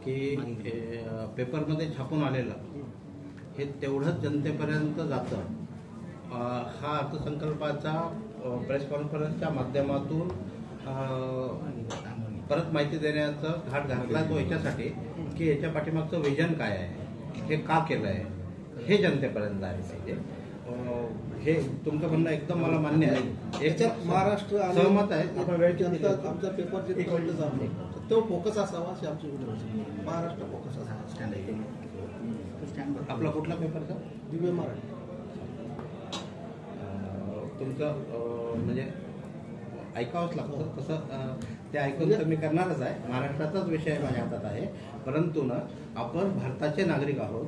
की पेपरमध्ये छापून आलेलं हे तेवढंच जनतेपर्यंत जातं. हा अर्थसंकल्पाचा प्रेस कॉन्फरन्सच्या माध्यमातून परत माहिती देण्याचा घाट घातला तो याच्यासाठी की याच्या पाठीमागचं विजन काय आहे, हे का केलं आहे, हे जनतेपर्यंत जायला पाहिजे. हे तुमचं म्हणणं एकदम मला मान्य आहे. याच्यात महाराष्ट्र सहमत आहे. आपण वेळेच्या आमचा पेपर जे कळलं जातो तो फोकस असावा अशी आमची महाराष्ट्र फोकस असावा. आपला कुठला पेपरचा? दिव्य मराठी. तुमचं म्हणजे ऐकावंच लागतं तसं ते ऐकून तर मी करणारच आहे. महाराष्ट्राचाच विषय माझ्या हातात आहे. परंतु ना आपण भारताचे नागरिक आहोत.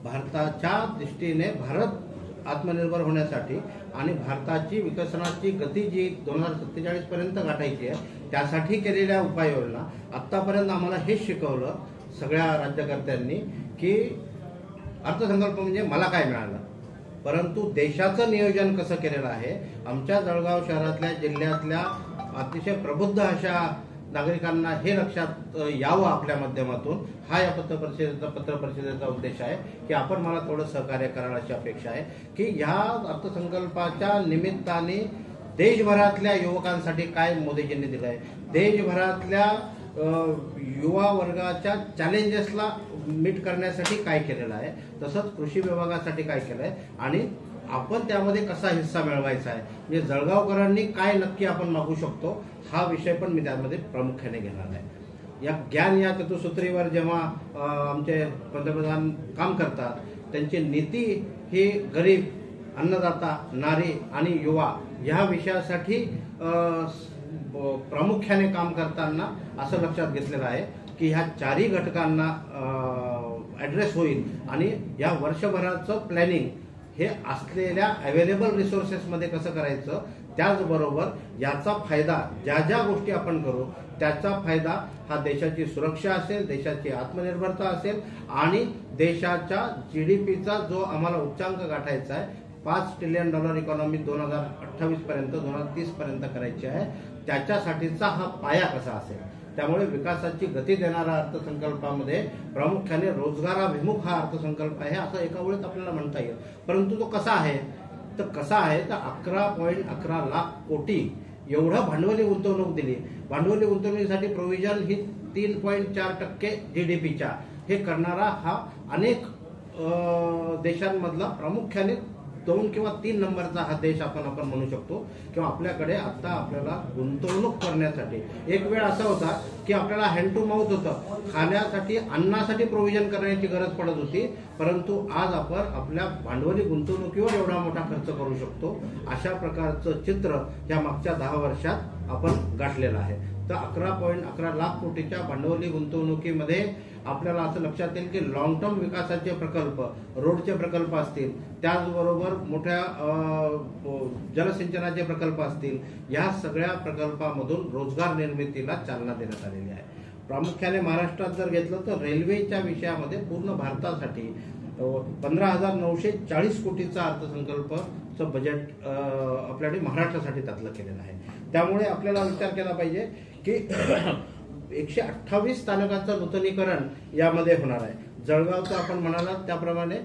भारताच्या दृष्टीने भारत आत्मनिर्भर होण्यासाठी आणि भारताची विकसनाची गती जी 2047 पर्यंत गाठायची आहे त्यासाठी केलेल्या उपाययोजना आत्तापर्यंत आम्हाला हेच शिकवलं सगळ्या राज्यकर्त्यांनी की अर्थसंकल्प म्हणजे मला काय मिळालं, परंतु देशाचं नियोजन कसं केलेलं आहे. आमच्या जळगाव शहरातल्या जिल्ह्यातल्या अतिशय प्रबुद्ध अशा नागरिकांना हे लक्षात यावं आपल्या माध्यमातून हा या पत्रपरिषदेचा उद्देश आहे की आपण मला थोडं सहकार्य करायला अशी अपेक्षा आहे की ह्या अर्थसंकल्पाच्या निमित्ताने देशभरातल्या युवकांसाठी काय मोदीजींनी दिलं आहे, देशभरातल्या युवा वर्गाच्या चॅलेंजेसला मीट करण्यासाठी काय केलेलं आहे, तसंच कृषी विभागासाठी काय केलं आहे आणि आपण त्यामध्ये कसा हिस्सा मिळवायचा आहे, म्हणजे जळगावकरांनी काय नक्की आपण मागू शकतो हा विषय पण मी त्यामध्ये प्रामुख्याने घेणार आहे. या ज्ञान या चतुसूत्रीवर जेव्हा आमचे पंतप्रधान काम करतात त्यांची नीती ही गरीब, अन्नदाता, नारी आणि युवा ह्या विषयासाठी प्रामुख्याने काम करताना असं लक्षात घेतलेलं आहे की ह्या चारही घटकांना ॲड्रेस होईल आणि या वर्षभराचं प्लॅनिंग हे असलेल्या अवेलेबल रिसोर्सेसमध्ये कसं करायचं, त्याचबरोबर याचा फायदा ज्या ज्या गोष्टी आपण करू त्याचा फायदा हा देशाची सुरक्षा असेल, देशाची आत्मनिर्भरता असेल आणि देशाच्या GDPचा जो आम्हाला उच्चांक गाठायचा आहे $5 ट्रिलियन इकॉनॉमी 2028 पर्यंत 2030 पर्यंत करायची आहे, त्याच्यासाठीचा हा पाया कसा असेल. त्यामुळे विकासाची गती देणारा अर्थसंकल्पामध्ये प्रामुख्याने रोजगाराभिमुख हा अर्थसंकल्प आहे असं एका वेळेत आपल्याला म्हणता येईल. परंतु तो कसा आहे तर 11.11 लाख कोटी एवढं भांडवली गुंतवणूक दिली. भांडवली गुंतवणुकीसाठी प्रोव्हिजन ही 3.4% GDPच्या हे करणारा हा अनेक देशांमधला प्रामुख्याने 2 किंवा 3 नंबरचा हा देश आपण म्हणू शकतो. किंवा आपल्याकडे आता आपल्याला गुंतवणूक करण्यासाठी एक वेळ असा होता की आपल्याला हँड टू माउथ होतं, खाण्यासाठी अन्नासाठी प्रोव्हिजन करण्याची गरज पडत होती, परंतु आज आपण आपल्या भांडवली गुंतवणुकीवर एवढा मोठा खर्च करू शकतो. अशा प्रकारचं चित्र या मागच्या 10 वर्षात आपण गाठलेलं आहे. तर 11.11 लाख कोटीच्या भांडवली गुंतवणुकीमध्ये आपल्याला असं लक्षात येईल की लॉंग टर्म विकासाचे प्रकल्प, रोडचे प्रकल्प असतील, त्याचबरोबर मोठ्या जलसिंचनाचे प्रकल्प असतील, या सगळ्या प्रकल्पामधून रोजगार निर्मितीला चालना देण्यात आलेली आहे. प्रामुख्याने महाराष्ट्रात जर घेतलं तर रेल्वेच्या विषयामध्ये पूर्ण भारतासाठी 15,940 कोटीचा अर्थसंकल्पचं बजेट आपल्याकडे महाराष्ट्रासाठी त्यातलं केलेलं आहे. त्यामुळे आपल्याला विचार केला पाहिजे की 128 स्थानकाचं नूतनीकरण यामध्ये होणार आहे. जळगावचं आपण म्हणाला त्याप्रमाणे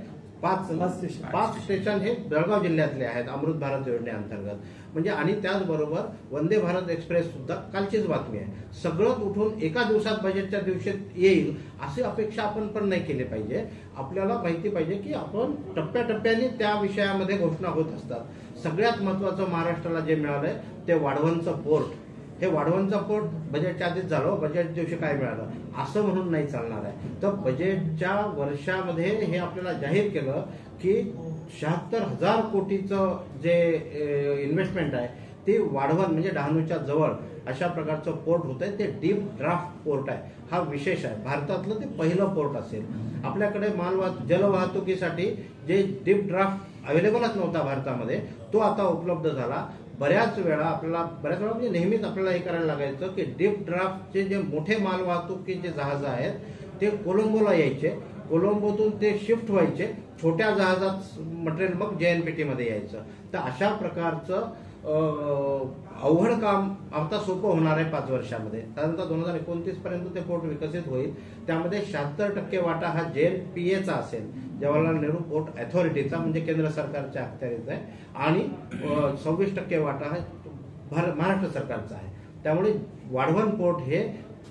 5 स्टेशन हे जळगाव जिल्ह्यातले आहेत अमृत भारत योजनेअंतर्गत. म्हणजे आणि त्याचबरोबर वंदे भारत एक्सप्रेस सुद्धा कालचीच बातमी आहे. सगळं उठून एका दिवसात बजेटच्या दिवशी येईल अशी अपेक्षा आपण पण नाही केली पाहिजे. आपल्याला माहिती पाहिजे की आपण टप्प्याटप्प्याने त्या विषयामध्ये घोषणा होत असतात. सगळ्यात महत्वाचं महाराष्ट्राला जे मिळालंय ते वाढवणचं पोर्ट. हे वाढवणचं पोर्ट बजेटच्या आधीच झालं, बजेट दिवशी काय मिळालं असं म्हणून नाही चालणार आहे. तर बजेटच्या वर्षामध्ये हे आपल्याला जाहीर केलं की 76,000 कोटीचं जे इन्व्हेस्टमेंट आहे ते वाढवण म्हणजे डहाणूच्या जवळ अशा प्रकारचं पोर्ट होत आहे. ते डीप ड्राफ्ट पोर्ट आहे. हा विशेष आहे. भारतातलं ते पहिलं पोर्ट असेल. आपल्याकडे जलवाहतुकीसाठी जे डीप ड्राफ्ट अवेलेबलच नव्हता भारतामध्ये तो आता उपलब्ध झाला. बऱ्याच वेळा म्हणजे नेहमीच आपल्याला हे करायला लागायचं की डीप ड्राफ्टचे जे मोठे मालवाहतुकीचे जहाज आहेत ते कोलंबोला यायचे, कोलंबोतून ते शिफ्ट व्हायचे, छोट्या जहाजात मटेरियल मग JNPT मध्ये यायचं. तर अशा प्रकारचं अवघड काम आता सोपं होणार आहे 5 वर्षामध्ये. साधारणतः 2029 पर्यंत ते पोर्ट विकसित होईल. त्यामध्ये 76% वाटा हा JNPAचा असेल, जवाहरलाल नेहरू पोर्ट अथॉरिटीचा, म्हणजे केंद्र सरकारच्या अखत्यारीत आहे, आणि 26% वाटा हा महाराष्ट्र सरकारचा आहे. त्यामुळे वाढवण पोर्ट हे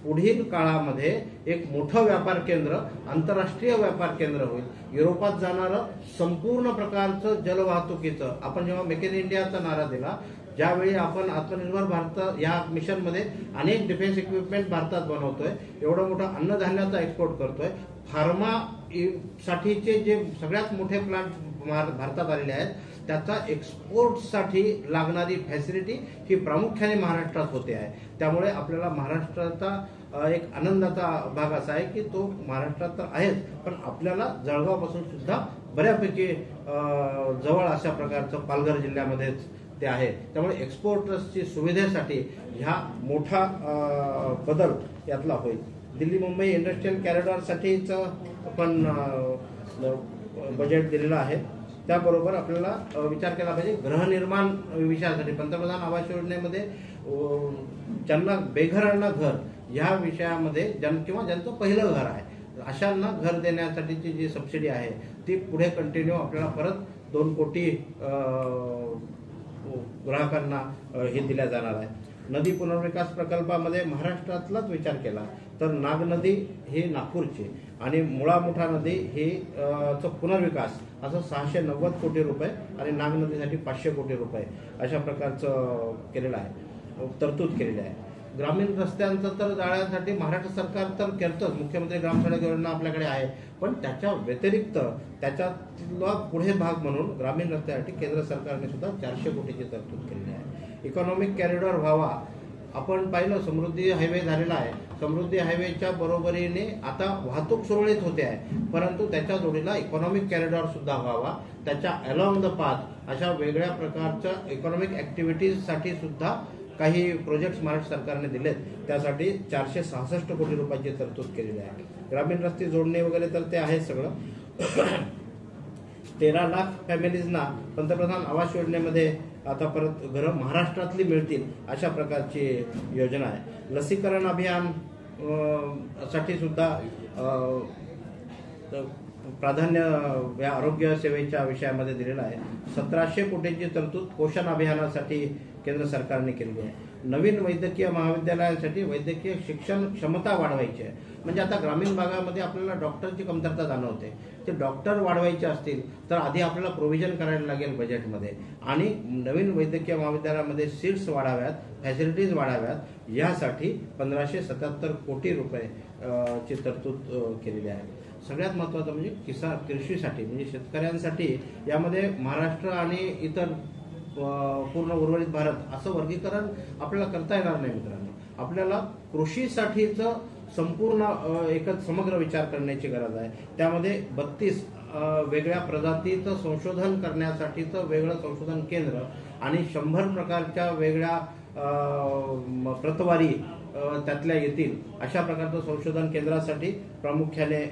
पुढील काळामध्ये एक मोठं व्यापार केंद्र, आंतरराष्ट्रीय व्यापार केंद्र होईल. युरोपात जाणारं संपूर्ण प्रकारचं जलवाहतुकीचं, आपण जेव्हा मेक इन इंडियाचा नारा दिला, ज्यावेळी आपण आत्मनिर्भर भारत या मिशनमध्ये अनेक डिफेन्स इक्विपमेंट भारतात बनवतोय, एवढं मोठं अन्नधान्याचा एक्सपोर्ट करतोय, फार्मा साठीचे जे सगळ्यात मोठे प्लांट भारतात आलेले आहेत, त्याचा एक्सपोर्टसाठी लागणारी फॅसिलिटी ही प्रामुख्याने महाराष्ट्रात होते आहे. त्यामुळे आपल्याला महाराष्ट्राचा एक आनंदाचा भाग असा आहे की तो महाराष्ट्रात तर आहेच, पण आपल्याला जळगावपासून सुद्धा बऱ्यापैकी जवळ अशा प्रकारचं पालघर जिल्ह्यामध्येच ते आहे. त्यामुळे एक्सपोर्टर्सची सुविधेसाठी ह्या मोठा बदल यातला होईल. दिल्ली मुंबई इंडस्ट्रियल कॉरिडॉरसाठीच पण बजेट दिलेलं आहे. त्याबरोबर आपल्याला विचार केला पाहिजे गृहनिर्माण विषयासाठी. पंतप्रधान आवास योजनेमध्ये ज्यांना बेघरांना घर ह्या विषयामध्ये किंवा ज्यांचं पहिलं घर आहे अशांना घर देण्यासाठीची जी सबसिडी आहे ती पुढे कंटिन्यू आपल्याला परत 2 कोटी ग्राहकांना हे दिल्या जाणार आहे. नदी पुनर्विकास प्रकल्पामध्ये महाराष्ट्रातलाच विचार केला तर नाग नदी ही नागपूरची आणि मुळा मुठा नदी ही पुनर्विकास असं 690 कोटी रुपये आणि नाग नदीसाठी 500 कोटी रुपये अशा प्रकारचं केलेलं आहे, तरतूद केलेली आहे. ग्रामीण रस्त्यांचं तर जाळ्यांसाठी महाराष्ट्र सरकार तर करतंच, मुख्यमंत्री ग्रामसडक योजना आपल्याकडे आहे, पण त्याच्या व्यतिरिक्त त्याच्यातला पुढे भाग म्हणून ग्रामीण रस्त्यासाठी केंद्र सरकारने सुद्धा 400 कोटीची तरतूद केलेली आहे. इकॉनॉमिक कॉरिडॉर व्हावा. आपण पाहिलं समृद्धी हायवे झालेला आहे. समृद्धी हायवेच्या बरोबरीने आता वाहतूक सुरळीत होते आहे, परंतु त्याच्या जोडीला इकॉनॉमिक कॉरिडॉर सुद्धा व्हावा. त्याच्या अलॉंग द पाथ अशा वेगळ्या प्रकारच्या इकॉनॉमिक ऍक्टिव्हिटीजसाठी सुद्धा काही प्रोजेक्ट्स महाराष्ट्र सरकारने दिलेत. त्यासाठी 466 कोटी रुपयाची तरतूद केलेली आहे. ग्रामीण रस्ते जोडणे वगैरे तर ते आहे सगळं. 13 लाख फॅमिलीजना पंतप्रधान आवास योजनेमध्ये आता परत घरं महाराष्ट्रातली मिळतील अशा प्रकारची योजना आहे. लसीकरण अभियान साठी सुद्धा प्राधान्य या आरोग्य सेवेच्या विषयामध्ये दिलेलं आहे. 1700 कोटींची तरतूद पोषण अभियानासाठी केंद्र सरकारने केलेली आहे. नवीन वैद्यकीय महाविद्यालयांसाठी वैद्यकीय शिक्षण क्षमता वाढवायची आहे. म्हणजे आता ग्रामीण भागामध्ये आपल्याला डॉक्टरची कमतरता जाणवते. ते डॉक्टर वाढवायचे असतील तर आधी आपल्याला प्रोव्हिजन करायला लागेल बजेटमध्ये, आणि नवीन वैद्यकीय महाविद्यालयामध्ये सीट्स वाढाव्यात, फॅसिलिटीज वाढाव्यात, यासाठी 1577 कोटी रुपये ची तरतूद केलेली आहे. सगळ्यात महत्त्वाचं म्हणजे कृषीसाठी म्हणजे शेतकऱ्यांसाठी यामध्ये महाराष्ट्र आणि इतर पूर्ण उर्वरित भारत असं वर्गीकरण आपल्याला करता येणार नाही मित्रांनो. आपल्याला कृषीसाठीचं संपूर्ण एकच समग्र विचार करण्याची गरज आहे. त्यामध्ये 32 वेगळ्या प्रजातीचं संशोधन करण्यासाठीचं वेगळं संशोधन केंद्र आणि 100 प्रकारच्या वेगळ्या प्रतवारी त्यातल्या येतील अशा प्रकारचं संशोधन केंद्रासाठी प्रामुख्याने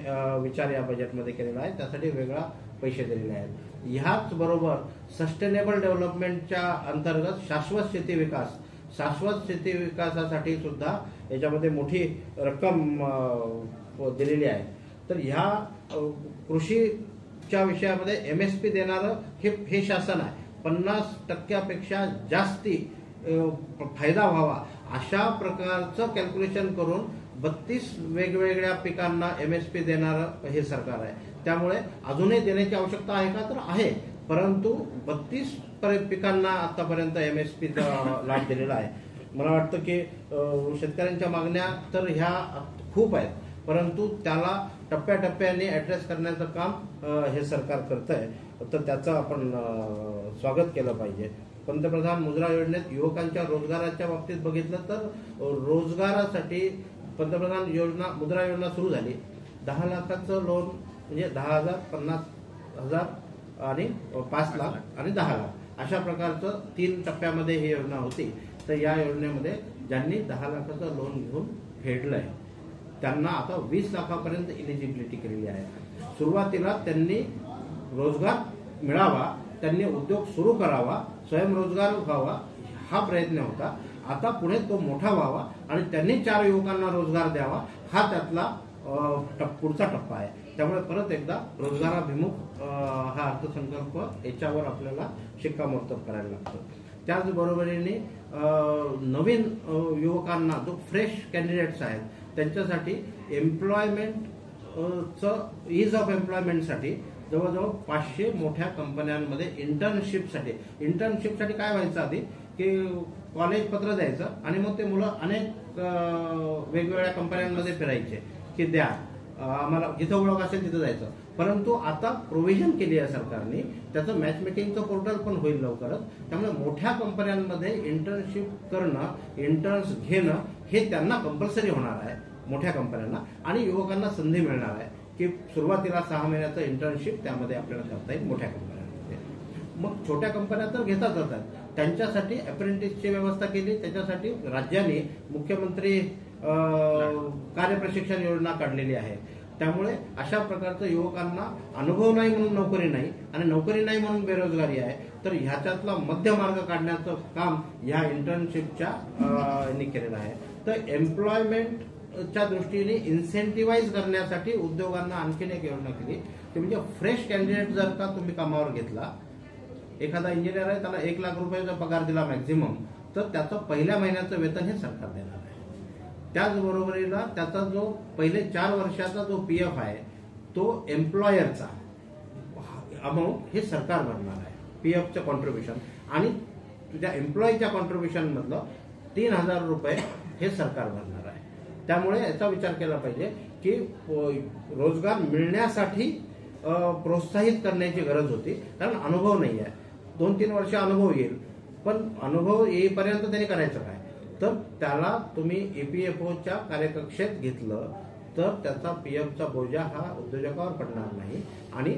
विचार या बजेटमध्ये केलेला आहे. त्यासाठी वेगळा पैसे दिलेले आहेत. ह्याच बरोबर सस्टेनेबल डेव्हलपमेंटच्या अंतर्गत शाश्वत शेती विकासासाठी सुद्धा याच्यामध्ये मोठी रक्कम दिलेली आहे. तर ह्या कृषीच्या विषयामध्ये MSP देणारं हे शासन आहे. 50% जास्ती फायदा व्हावा अशा प्रकारचं कॅल्क्युलेशन करून 32 वेगवेगळ्या पिकांना MSP देणारं हे सरकार आहे. त्यामुळे अजूनही देण्याची आवश्यकता आहे का तर आहे, परंतु 32 पिकांना आतापर्यंत MSPचा लाभ दिलेला आहे. मला वाटतं की शेतकऱ्यांच्या मागण्या तर ह्या खूप आहेत, परंतु त्याला टप्प्याटप्प्याने ऍड्रेस करण्याचं काम हे सरकार करत आहे. तर त्याचं आपण स्वागत केलं पाहिजे. पंतप्रधान मुद्रा योजनेत युवकांच्या रोजगाराच्या बाबतीत बघितलं तर रोजगारासाठी पंतप्रधान मुद्रा योजना सुरू झाली. 10 लाखाचं लोन म्हणजे 10,000, 50,000 आणि 5 लाख आणि 10 लाख अशा प्रकारचं 3 टप्प्यामध्ये ही योजना होती. तर या योजनेमध्ये ज्यांनी 10 लाखाचं लोन घेऊन फेडलंय त्यांना आता 20 लाखापर्यंत इलिजिबिलिटी केलेली आहे. सुरुवातीला त्यांनी रोजगार मिळावा, त्यांनी उद्योग सुरू करावा, स्वयंरोजगार व्हावा हा प्रयत्न होता. आता पुढे तो मोठा व्हावा आणि त्यांनी 4 युवकांना रोजगार द्यावा, हा त्यातला पुढचा टप्पा आहे. त्यामुळे परत एकदा रोजगाराभिमुख हा अर्थसंकल्प याच्यावर आपल्याला शिक्कामोर्तब करायला लागतो. त्याचबरोबरीने नवीन युवकांना जो फ्रेश कॅन्डिडेट्स आहेत त्यांच्यासाठी एम्प्लॉयमेंटचं ईज ऑफ एम्प्लॉयमेंटसाठी जवळजवळ 500 मोठ्या कंपन्यांमध्ये इंटर्नशिपसाठी काय व्हायचं आधी की कॉलेज पत्र द्यायचं आणि मग ते मुलं अनेक वेगवेगळ्या कंपन्यांमध्ये फिरायचे की द्या आम्हाला जिथं ओळख असेल तिथं जायचं. परंतु आता प्रोव्हिजन केली आहे सरकारने, त्याचं मॅच मेकिंगचं पोर्टल पण होईल लवकरच. त्यामुळे मोठ्या कंपन्यांमध्ये इंटर्नशिप करणं, इंटर्न्स घेणं हे त्यांना कंपल्सरी होणार आहे मोठ्या कंपन्यांना, आणि युवकांना संधी मिळणार आहे की सुरुवातीला 6 महिन्याचं इंटर्नशिप त्यामध्ये आपल्याला करता येईल मोठ्या कंपन्यांमध्ये. मग छोट्या कंपन्या तर घेतातच आहेत, त्यांच्यासाठी अप्रेंटिसची व्यवस्था केली. त्याच्यासाठी राज्याने मुख्यमंत्री कार्यप्रशिक्षण योजना काढलेली आहे. त्यामुळे अशा प्रकारचं युवकांना अनुभव नाही म्हणून नोकरी नाही आणि नोकरी नाही म्हणून बेरोजगारी आहे, तर ह्याच्यातला मध्य मार्ग काढण्याचं काम ह्या इंटर्नशिपच्या यांनी केलेलं आहे. तर एम्प्लॉयमेंटच्या दृष्टीने इन्सेंटिव्हाइज करण्यासाठी उद्योगांना आणखीन एक योजना केली की म्हणजे फ्रेश कॅन्डिडेट जर का तुम्ही कामावर घेतला, एखादा इंजिनियर आहे त्याला 1 लाख रुपयाचा पगार दिला मॅक्झिमम, तर त्याचं पहिल्या महिन्याचं वेतन हे सरकार देणार आहे. त्याचबरोबरीला त्याचा जो पहिले 4 वर्षाचा जो PF आहे तो एम्प्लॉयरचा अमाऊंट हे सरकार भरणार आहे, PFचं कॉन्ट्रीब्युशन, आणि तुझ्या एम्प्लॉईच्या कॉन्ट्रीब्युशन मधलं 3000 रुपये हे सरकार भरणार आहे. त्यामुळे याचा विचार केला पाहिजे की रोजगार मिळण्यासाठी प्रोत्साहित करण्याची गरज होती, कारण अनुभव नाही आहे. 2-3 वर्ष अनुभव येईल, पण अनुभव येईपर्यंत त्याने करायचं काय? तर त्याला तुम्ही EPFOच्या कार्यकक्षेत घेतलं तर त्याचा PFचा बोजा हा उद्योजकावर पडणार नाही आणि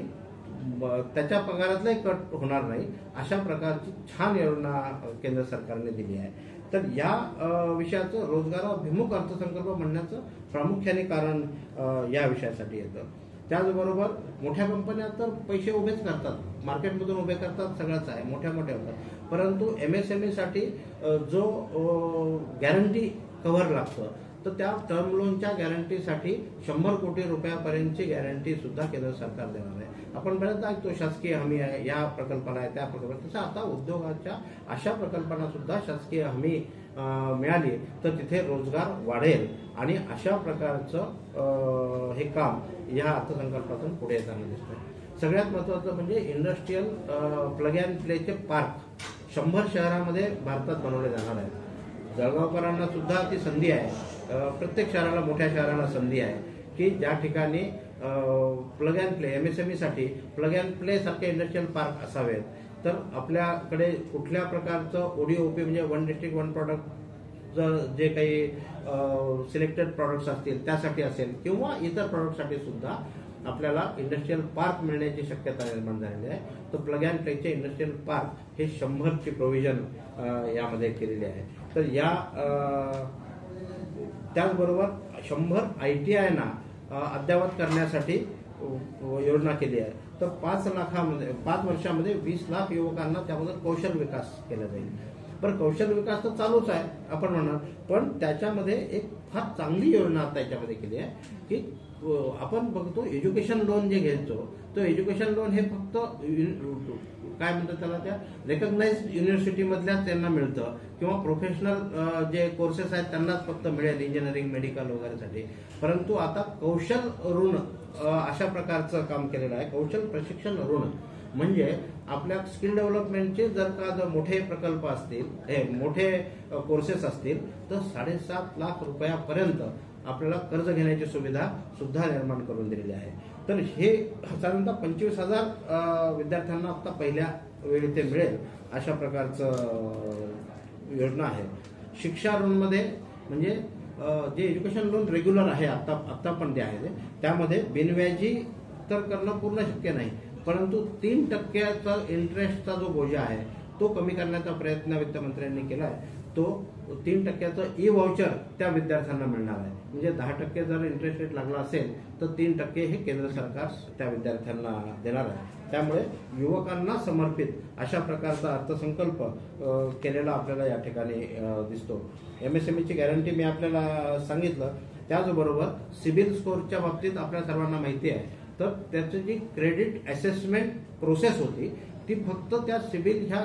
त्याच्या पगारातलाही कट होणार नाही. अशा प्रकारची छान योजना केंद्र सरकारने दिली आहे. तर या विषयाचं रोजगाराभिमुख अर्थसंकल्प म्हणण्याचं प्रामुख्याने कारण या विषयासाठी येतं. त्याचबरोबर मोठ्या कंपन्या तर पैसे उभेच करतात, मार्केटमधून उभे करतात, सगळंच आहे, मोठ्या होतात. परंतु MSME साठी जो गॅरंटी कव्हर लागतं, तर त्या टर्म लोनच्या गॅरंटीसाठी 100 कोटी रुपयापर्यंतची गॅरंटी सुद्धा केंद्र सरकार देणार आहे. आपण बऱ्याचदा ऐकतो शासकीय हमी आहे, या प्रकल्पाला आहे, त्या प्रकल्पाला. तसं आता उद्योगाच्या अशा प्रकल्पांना सुद्धा शासकीय हमी मिळाली तर तिथे रोजगार वाढेल आणि अशा प्रकारचं हे काम या अर्थसंकल्पातून पुढे येताना दिसतं. सगळ्यात महत्वाचं म्हणजे इंडस्ट्रीयल प्लग अँड प्लेचे पार्क 100 शहरामध्ये भारतात बनवले जाणार आहेत. जळगावकरांना सुद्धा ती संधी आहे, प्रत्येक शहराला, मोठ्या शहराला संधी आहे की ज्या ठिकाणी प्लग अँड प्ले MSME साठी प्लग अँड प्ले सारखे इंडस्ट्रीयल पार्क असावेत. तर आपल्याकडे कुठल्या प्रकारचं ODOP म्हणजे 1 डिस्ट्रिक्ट 1 प्रॉडक्ट जे काही सिलेक्टेड प्रॉडक्ट्स असतील त्यासाठी असेल किंवा इतर प्रॉडक्टसाठी सुद्धा आपल्याला इंडस्ट्रीयल पार्क मिळण्याची शक्यता निर्माण झालेली आहे. तर प्लग अँड प्लेचे इंडस्ट्रीयल पार्क हे 100ची प्रोव्हिजन यामध्ये केलेली आहे. तर या त्याचबरोबर 100 ITIना अद्ययावत करण्यासाठी योजना केली आहे. तर 5 वर्षामध्ये 20 लाख युवकांना त्यामध्ये कौशल विकास केला जाईल. पण कौशल विकास तर चालूच आहे आपण म्हणणार, पण त्याच्यामध्ये एक फार चांगली योजना आता याच्यामध्ये केली आहे की आपण बघतो एज्युकेशन लोन जे घ्यायचो, तो एज्युकेशन लोन हे फक्त काय म्हणतात त्याला, त्या रेकग्नाइज्ड युनिव्हर्सिटीमधल्याच त्यांना मिळतं किंवा प्रोफेशनल जे कोर्सेस आहेत त्यांनाच फक्त मिळेल, इंजिनिअरिंग, मेडिकल वगैरेसाठी. परंतु आता कौशल ऋण अशा प्रकारचं काम केलेलं आहे. कौशल प्रशिक्षण ऋण म्हणजे आपल्या स्किल डेव्हलपमेंटचे जर मोठे प्रकल्प असतील, मोठे कोर्सेस असतील तर 7.5 लाख रुपयापर्यंत आपल्याला कर्ज घेण्याची सुविधा सुद्धा निर्माण करून दिलेली आहे. तर हे साधारणतः 25,000 विद्यार्थ्यांना आता पहिल्या वेळी ते मिळेल अशा प्रकारचं योजना आहे. शिक्षा ऋणमध्ये म्हणजे जे एज्युकेशन लोन रेग्युलर आहे आता पण जे आहे त्यामध्ये बिनव्याजी तर करणं पूर्ण शक्य नाही, परंतु 3% इंटरेस्टचा जो बोजा आहे तो कमी करण्याचा प्रयत्न वित्तमंत्र्यांनी केला आहे. तो 3% ई व्हाउचर त्या विद्यार्थ्यांना मिळणार आहे. म्हणजे 10% जर इंटरेस्ट रेट लागला असेल तर 3% हे केंद्र सरकार त्या विद्यार्थ्यांना देणार आहे. त्यामुळे युवकांना समर्पित अशा प्रकारचा अर्थसंकल्प केलेला आपल्याला या ठिकाणी दिसतो. MSMEची गॅरंटी मी आपल्याला सांगितलं. त्याचबरोबर सिबिल स्कोअरच्या बाबतीत आपल्या सर्वांना माहिती आहे, तर त्याची जी क्रेडिट असेसमेंट प्रोसेस होती ती फक्त त्या सिबिल ह्या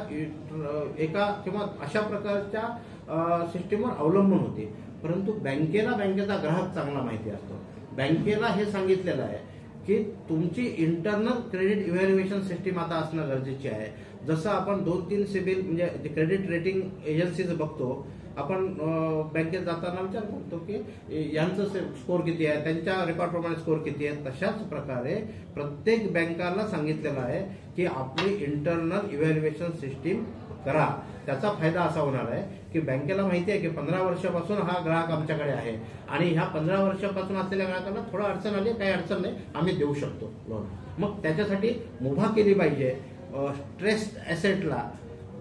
एका किंवा अशा प्रकारच्या सिस्टीमवर अवलंबून होती. परंतु बँकेचा ग्राहक चांगला माहिती असतो. बँकेला हे सांगितलेलं आहे की तुमची इंटरनल क्रेडिट इव्हॅल्युएशन सिस्टीम आता असणं गरजेची आहे. जसं आपण 2-3 सिबिल म्हणजे क्रेडिट रेटिंग एजन्सीज बघतो, आपण बँकेत जाताना विचार करतो की यांचं स्कोर किती आहे, त्यांच्या रेकॉर्डप्रमाणे स्कोर किती आहे. तशाच प्रकारे प्रत्येक बँकाला सांगितलेलं आहे की आपली इंटरनल इव्हॅल्युएशन सिस्टीम करा. त्याचा फायदा असा होणार आहे की बँकेला माहिती आहे की 15 वर्षापासून हा ग्राहक आमच्याकडे आहे आणि ह्या 15 वर्षापासून असलेल्या ग्राहकांना थोडं अडचण आली, काही अडचण नाही, आम्ही देऊ शकतो लोन. मग त्याच्यासाठी मुभा केली पाहिजे. स्ट्रेस्ड ॲसेटला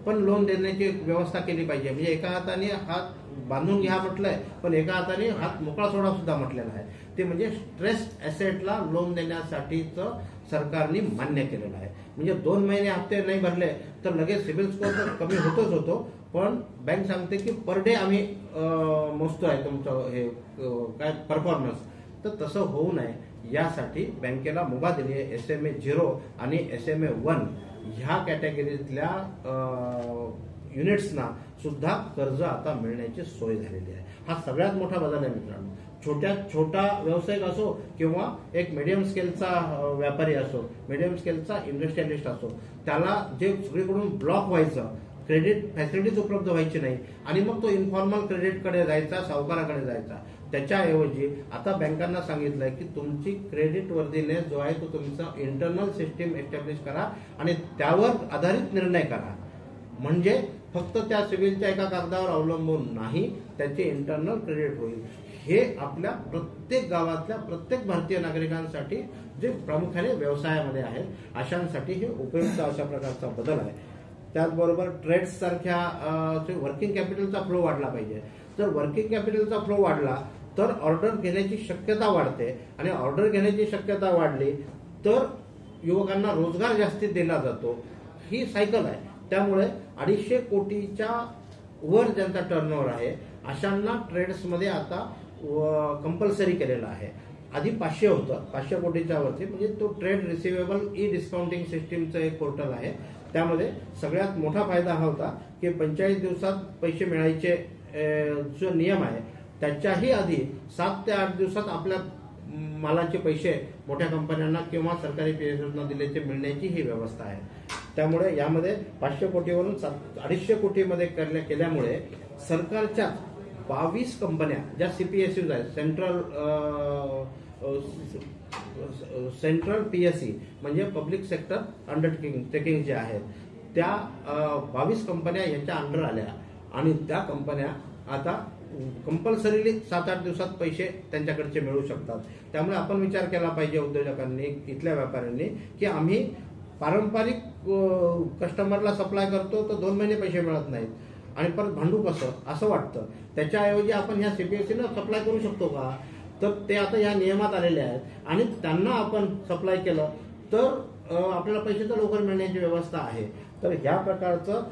पण लोन देण्याची व्यवस्था केली पाहिजे. म्हणजे एका हाताने हात बांधून घ्या म्हटलंय, पण एका हाताने हात मोकळा सोडा सुद्धा म्हटलेला आहे. ते म्हणजे स्ट्रेस्ड ॲसेटला लोन देण्यासाठीचं सरकारने मान्य केलेलं आहे. म्हणजे 2 महिने हप्ते नाही भरले तर लगेच सिबिल स्कोअर तर कमी होतोच होतो, पण बँक सांगते की पर डे आम्ही मोजतोय तुमचं हे काय परफॉर्मन्स. तर तसं होऊ नये यासाठी बँकेला मुभा दिली आहे. SMA 0 आणि SMA 1 ह्या कॅटेगरीतल्या युनिट्सना सुद्धा कर्ज आता मिळण्याची सोय झालेली आहे. हा सगळ्यात मोठा बदल आहे मित्रांनो. छोटा व्यावसायिक असो किंवा एक मीडियम स्केलचा व्यापारी असो, मीडियम स्केलचा इंडस्ट्रियलिस्ट असो, त्याला जे सगळीकडून ब्लॉक व्हायचं, क्रेडिट फॅसिलिटीज उपलब्ध व्हायची नाही आणि मग तो इन्फॉर्मल क्रेडिटकडे जायचा, सावकाराकडे जायचा. त्याच्याऐवजी आता बँकांना सांगितलंय की तुमची क्रेडिट वर्दीनेस जो आहे तो तुमचा इंटरनल सिस्टीम एस्टॅब्लिश करा आणि त्यावर आधारित निर्णय करा. म्हणजे फक्त त्या सिबिलच्या एका कागदावर अवलंबून नाही, त्याचे इंटरनल क्रेडिट होईल. हे आपल्या प्रत्येक गावातल्या प्रत्येक भारतीय नागरिकांसाठी जे प्रामुख्याने व्यवसायामध्ये आहेत अशांसाठी हे उपयुक्त अशा प्रकारचा बदल आहे. त्याचबरोबर ट्रेड्स सारख्या वर्किंग कॅपिटलचा फ्लो वाढला पाहिजे. जर वर्किंग कॅपिटलचा फ्लो वाढला तर ऑर्डर घेण्याची शक्यता वाढते आणि ऑर्डर घेण्याची शक्यता वाढली तर युवकांना रोजगार जास्तीत दिला जातो. ही सायकल आहे. त्यामुळे 250 कोटीच्या वर ज्यांचा टर्नओव्हर आहे अशांना ट्रेड्समध्ये आता कंपल्सरी केलेलं आहे. आधी 500 होतं, 500 कोटीच्या वरती. म्हणजे तो ट्रेड रिसिवेबल ई डिस्काउंटिंग सिस्टीमचं एक पोर्टल आहे. त्यामध्ये सगळ्यात मोठा फायदा हा होता की 45 दिवसात पैसे मिळायचे जो नियम आहे त्याच्याही आधी 7 ते 8 दिवसात आपल्या मालाचे पैसे मोठ्या कंपन्यांना किंवा सरकारी PSUंना दिल्याचे मिळण्याची ही व्यवस्था आहे. त्यामुळे यामध्ये 500 कोटीवरून 250 कोटीमध्ये केल्यामुळे सरकारच्या 22 कंपन्या ज्या CPSUs आहेत, सेंट्रल PSE म्हणजे पब्लिक सेक्टर अंडरटेकिंग जे आहेत, त्या 22 कंपन्या यांच्या अंडर आल्या आणि त्या कंपन्या आता कंपल्सरीली 7-8 दिवसात पैसे त्यांच्याकडचे मिळू शकतात. त्यामुळे आपण विचार केला पाहिजे उद्योजकांनी, इथल्या व्यापाऱ्यांनी, की आम्ही पारंपरिक कस्टमरला सप्लाय करतो तर 2 महिने पैसे मिळत नाहीत आणि परत भांडू कसं असं वाटतं. त्याच्याऐवजी आपण ह्या CPSEला सप्लाय करू शकतो का, तर ते आता ह्या नियमात आलेले आहेत आणि त्यांना आपण सप्लाय केलं तर आपल्याला पैसे तर लवकर मिळण्याची व्यवस्था आहे. तर ह्या प्रकारचं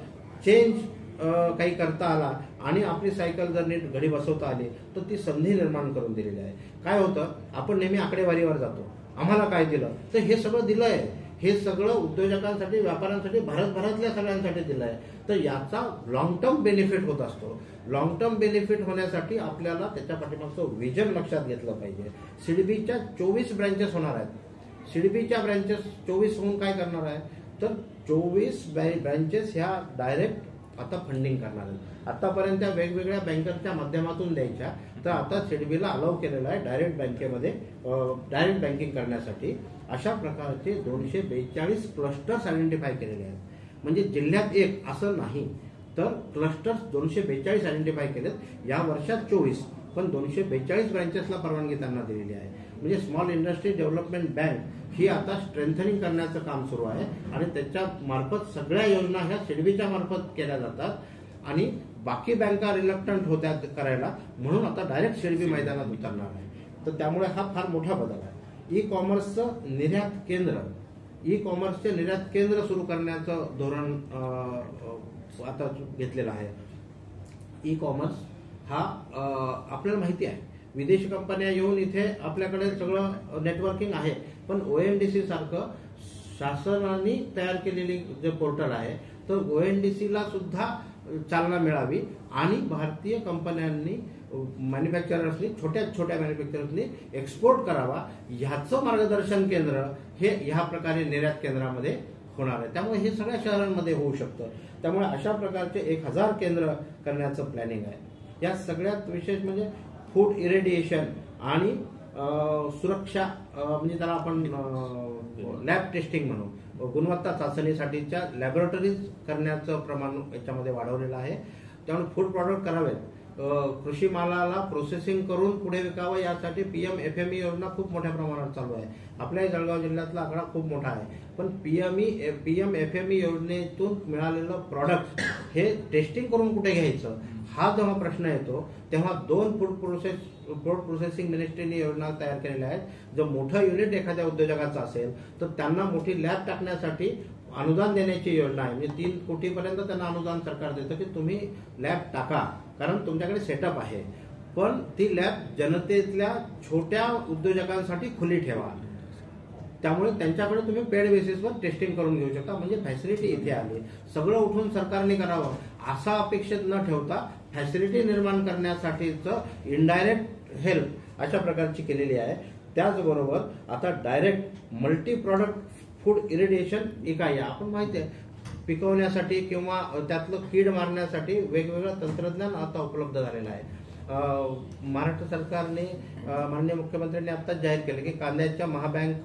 चेंज काही करता आला आणि आपली सायकल जर नीट घडी बसवता आली तर ती संधी निर्माण करून दिलेली आहे. काय होतं, आपण नेहमी आकडेवारीवर जातो, आम्हाला काय दिलं, तर हे सगळं दिलंय, हे सगळं उद्योजकांसाठी, व्यापाऱ्यांसाठी, भारतभरातल्या सगळ्यांसाठी दिलंय. तर याचा लॉंग टर्म बेनिफिट होत असतो. लॉंग टर्म बेनिफिट होण्यासाठी आपल्याला त्याच्या पाठीमागचं विजन लक्षात घेतलं पाहिजे. सिडबीच्या 24 ब्रँचेस होणार आहेत. सिडबीच्या ब्रँचेस 24 होऊन काय करणार आहे, तर 24 ब्रँचेस ह्या डायरेक्ट आता फंडिंग करणार आहेत. आतापर्यंत त्या वेगवेगळ्या बँकांच्या माध्यमातून द्यायच्या, तर आता सिडबीला अलाउ केलेलं आहे डायरेक्ट बँकेमध्ये डायरेक्ट बँकिंग करण्यासाठी. अशा प्रकारचे 242 क्लस्टर्स आयडेंटिफाय केलेले आहेत. म्हणजे जिल्ह्यात एक असं नाही, तर क्लस्टर्स 242 आयडेंटिफाय केलेत. या वर्षात 24, पण 242 ब्रँचेसला परवानगी त्यांना दिलेली आहे. म्हणजे स्मॉल इंडस्ट्री डेव्हलपमेंट बँक ही आता स्ट्रेंथनिंग करण्याचं काम सुरू आहे आणि त्याच्या मार्फत सगळ्या योजना ह्या सिडबीच्या मार्फत केल्या जातात आणि बाकी बँका रिलक्टंट होत्या करायला, म्हणून आता डायरेक्ट शेळबी मैदानात उतरणार आहे. तर त्यामुळे हा फार मोठा बदल आहे. ई कॉमर्सचं निर्यात केंद्र, ई कॉमर्सचे निर्यात केंद्र सुरू करण्याचं धोरण आता घेतलेलं आहे. ई कॉमर्स हा आपल्याला माहिती आहे, विदेशी कंपन्या येऊन इथे आपल्याकडे सगळं नेटवर्किंग आहे, पण ONDC सारखं शासनाने तयार केलेली जे पोर्टल आहे, तर ONDCला सुद्धा चालना मिळावी आणि भारतीय कंपन्यांनी, मॅन्युफॅक्चरर्सनी, छोट्या छोट्या मॅन्युफॅक्चरर्सनी एक्सपोर्ट करावा, ह्याचं मार्गदर्शन केंद्र हे ह्या प्रकारे निर्यात केंद्रामध्ये होणार आहे. त्यामुळे हे सगळ्या शहरांमध्ये होऊ शकतं. त्यामुळे अशा प्रकारचे 1000 केंद्र करण्याचं प्लॅनिंग आहे. या सगळ्यात विशेष म्हणजे फूड इरेडिएशन आणि सुरक्षा, म्हणजे त्याला आपण लॅब टेस्टिंग म्हणू, गुणवत्ता चाचणीसाठीच्या लॅबोरेटरीज करण्याचं प्रमाण याच्यामध्ये वाढवलेलं आहे. त्यामुळे फूड प्रॉडक्ट करावेत, कृषी मालाला प्रोसेसिंग करून पुढे विकावं, यासाठी PM-FME योजना खूप मोठ्या प्रमाणात चालू आहे. आपल्या जळगाव जिल्ह्यातला आकडा खूप मोठा आहे, पण PM-FME योजनेतून मिळालेलं प्रॉडक्ट हे टेस्टिंग करून कुठे घ्यायचं, हा जेव्हा प्रश्न येतो तेव्हा 2 फूड प्रोसेसिंग मिनिस्ट्रीने योजना तयार केलेल्या आहेत. जर मोठं युनिट एखाद्या उद्योजकाचं असेल तर त्यांना मोठी लॅब टाकण्यासाठी अनुदान देण्याची योजना आहे. म्हणजे 3 कोटीपर्यंत त्यांना अनुदान सरकार देतं की तुम्ही लॅब टाका, कारण तुमच्याकडे सेटअप आहे. पण ती लॅब जनतेतल्या छोट्या उद्योजकांसाठी खुली ठेवा, त्यामुळे त्यांच्याकडे तुम्ही पेड बेसिसवर टेस्टिंग करून घेऊ शकता. म्हणजे फॅसिलिटी इथे आली. सगळं उठून सरकारने करावं असा अपेक्षित न ठेवता फॅसिलिटी निर्माण करण्यासाठीचं इनडायरेक्ट हेल्प अशा प्रकारची केलेली आहे. त्याचबरोबर आता डायरेक्ट मल्टी प्रॉडक्ट फूड इरिडिएशन इकाई, आपण माहिती आहे, पिकवण्यासाठी किंवा त्यातलं कीड मारण्यासाठी वेगवेगळं तंत्रज्ञान आता उपलब्ध झालेलं आहे. महाराष्ट्र सरकारने, माननीय मुख्यमंत्र्यांनी आत्ताच जाहीर केलं की कांद्याच्या महाबँक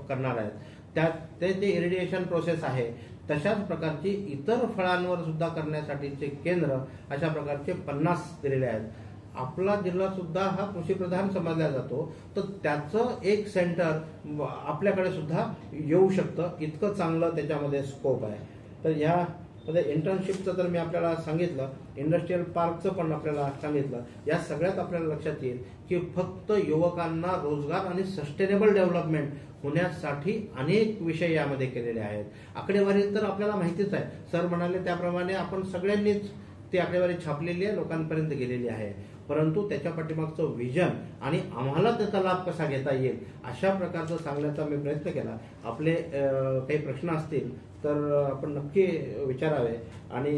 करणार आहेत. त्यात ते इरिडिएशन प्रोसेस आहे. तशाच प्रकारची इतर फळांवर सुद्धा करण्यासाठीचे केंद्र अशा प्रकारचे 50 दिलेले आहेत. आपला जिल्हा सुद्धा हा कृषीप्रधान समजला जातो, तर त्याचं एक सेंटर आपल्याकडे सुद्धा येऊ शकतं. इतकं चांगलं त्याच्यामध्ये स्कोप आहे. तर ह्यामध्ये इंटर्नशिपचं तर मी आपल्याला सांगितलं, इंडस्ट्रियल पार्कचं पण आपल्याला सांगितलं. या सगळ्यात आपल्याला लक्षात येईल की फक्त युवकांना रोजगार आणि सस्टेनेबल डेव्हलपमेंट होण्यासाठी अनेक विषय यामध्ये केलेले आहेत. आकडेवारी तर आपल्याला माहितीच आहे, सर म्हणाले त्याप्रमाणे आपण सगळ्यांनीच ती आकडेवारी छापलेली आहे, लोकांपर्यंत गेलेली आहे. परंतु त्याच्या पाठीमागचं व्हिजन आणि आम्हाला त्याचा लाभ कसा घेता येईल अशा प्रकारचं सांगण्याचा मी प्रयत्न केला. आपले काही प्रश्न असतील तर आपण नक्की विचारावे आणि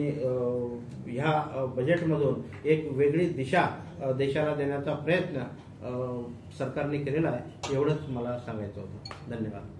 ह्या बजेटमधून एक वेगळी दिशा देशाला देण्याचा प्रयत्न सरकारने केलेला आहे, एवढंच मला सांगायचं होतं. धन्यवाद.